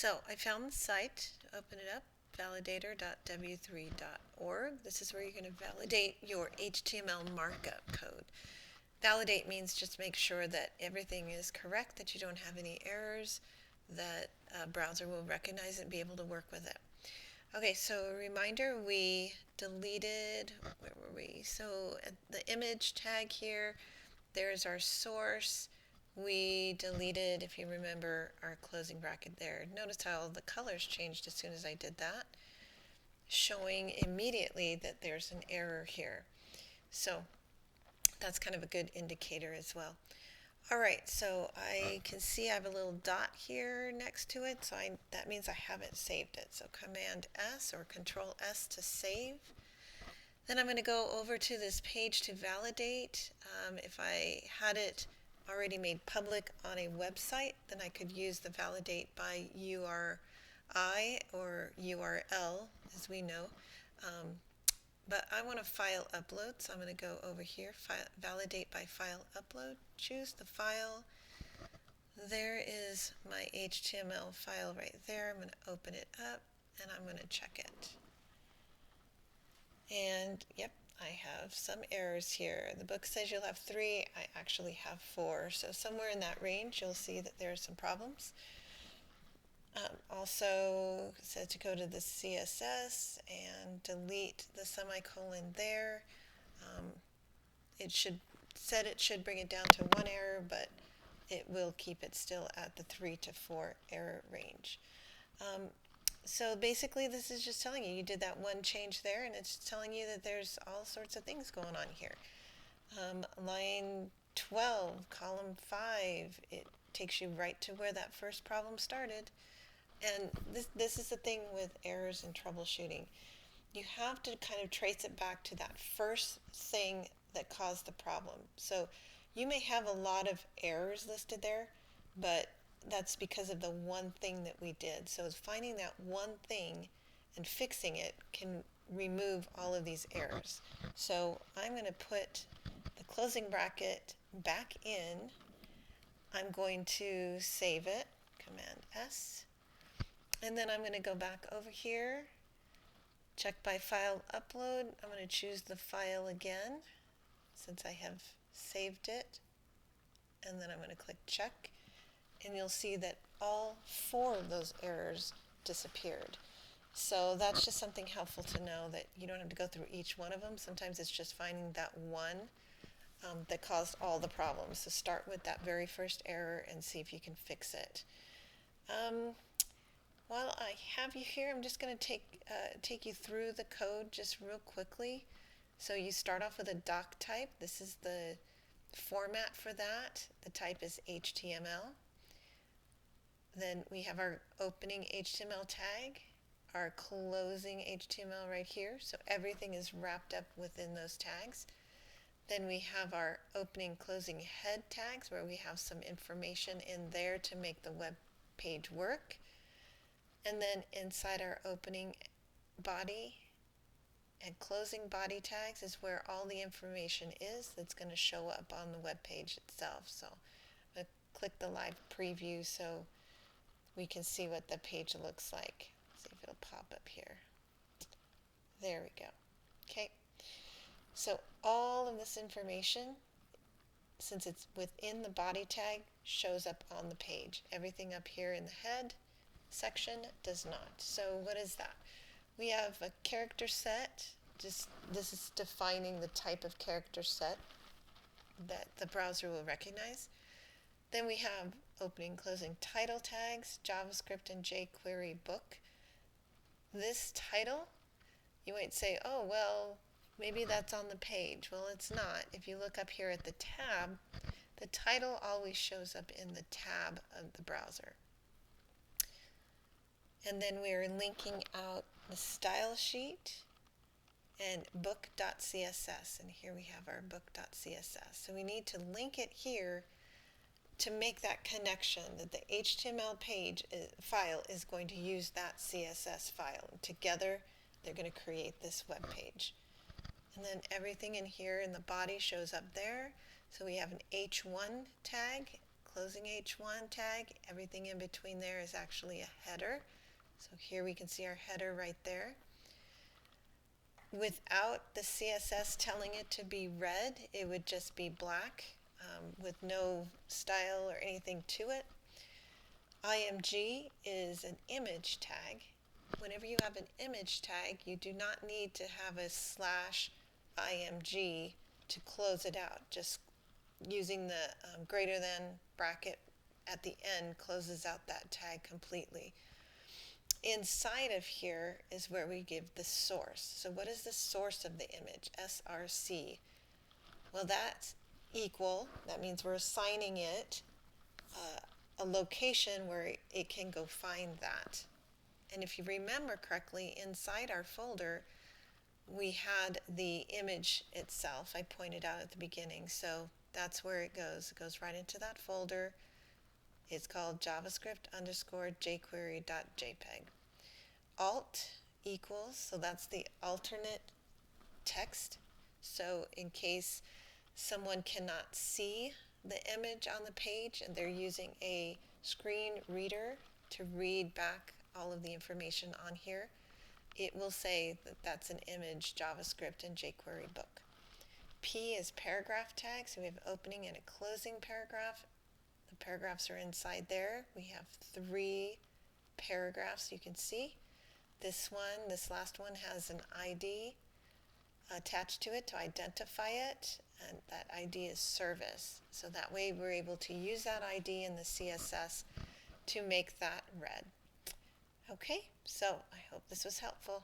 So I found the site. Open it up, validator.w3.org. This is where you're going to validate your HTML markup code. Validate means just make sure that everything is correct, that you don't have any errors, that a browser will recognize it and be able to work with it. Okay, so a reminder, we deleted, where were we? So at the image tag here, there's our source. We deleted, if you remember, our closing bracket there. Notice how the colors changed as soon as I did that, showing immediately that there's an error here. So that's kind of a good indicator as well. All right, so I can see I have a little dot here next to it, so that means I haven't saved it. So Command S or Control S to save. Then I'm going to go over to this page to validate. If I had it already made public on a website, then I could use the validate by URI or URL, as we know. But I want a file upload, so I'm going to go over here, validate by file upload, choose the file. There is my HTML file right there. I'm going to open it up and I'm going to check it. And yep, I have some errors here. The book says you'll have 3. I actually have 4. So somewhere in that range, you'll see that there are some problems. Also, it says to go to the CSS and delete the semicolon there. It should bring it down to 1 error, but it will keep it still at the 3 to 4 error range. So basically this is just telling you did that one change there, and it's telling you that there's all sorts of things going on here. Line 12, column 5, it takes you right to where that first problem started. And this is the thing with errors and troubleshooting. You have to kind of trace it back to that first thing that caused the problem. So you may have a lot of errors listed there, but that's because of the one thing that we did. So finding that one thing and fixing it can remove all of these errors. So I'm going to put the closing bracket back in. I'm going to save it, Command S. And then I'm going to go back over here, check by file upload. I'm going to choose the file again since I have saved it. And then I'm going to click check. And you'll see that all 4 of those errors disappeared. So that's just something helpful to know, that you don't have to go through each one of them. Sometimes it's just finding that one that caused all the problems. So start with that very first error and see if you can fix it. While I have you here, I'm just going to take you through the code just real quickly. So you start off with a doc type. This is the format for that. The type is HTML. Then we have our opening HTML tag, our closing HTML right here. So everything is wrapped up within those tags. Then we have our opening, closing head tags, where we have some information in there to make the web page work. And then inside our opening body and closing body tags is where all the information is that's going to show up on the web page itself. So I'm going to click the live preview so we can see what the page looks like. See if it'll pop up here. There we go. Okay. So all of this information, since it's within the body tag, shows up on the page. Everything up here in the head section does not. So what is that? We have a character set. This is defining the type of character set that the browser will recognize. Then we have opening, closing title tags, JavaScript and jQuery book. This title, you might say, oh, well, maybe that's on the page. Well, it's not. If you look up here at the tab, the title always shows up in the tab of the browser. And then we are linking out the style sheet and book.css. And here we have our book.css. So we need to link it here to make that connection that the HTML file is going to use that CSS file. And together, they're going to create this web page. And then everything in here in the body shows up there. So we have an H1 tag, closing H1 tag. Everything in between there is actually a header. So here we can see our header right there. Without the CSS telling it to be red, it would just be black with no style or anything to it. IMG is an image tag. Whenever you have an image tag, you do not need to have a /img to close it out. Just using the greater than bracket at the end closes out that tag completely. Inside of here is where we give the source. So what is the source of the image? src. Well, that's equal. That means we're assigning it a location where it can go find that. And if you remember correctly, inside our folder, we had the image itself I pointed out at the beginning. So that's where it goes. It goes right into that folder. It's called javascript_jQuery.jpg. Alt equals, so that's the alternate text. So in case someone cannot see the image on the page and they're using a screen reader to read back all of the information on here, it will say that that's an image JavaScript and jQuery book. P is paragraph tag, so we have opening and a closing paragraph. The paragraphs are inside there. We have 3 paragraphs you can see. This last one has an ID attached to it to identify it, and that ID is service. So that way we're able to use that ID in the CSS to make that red. Okay, so I hope this was helpful.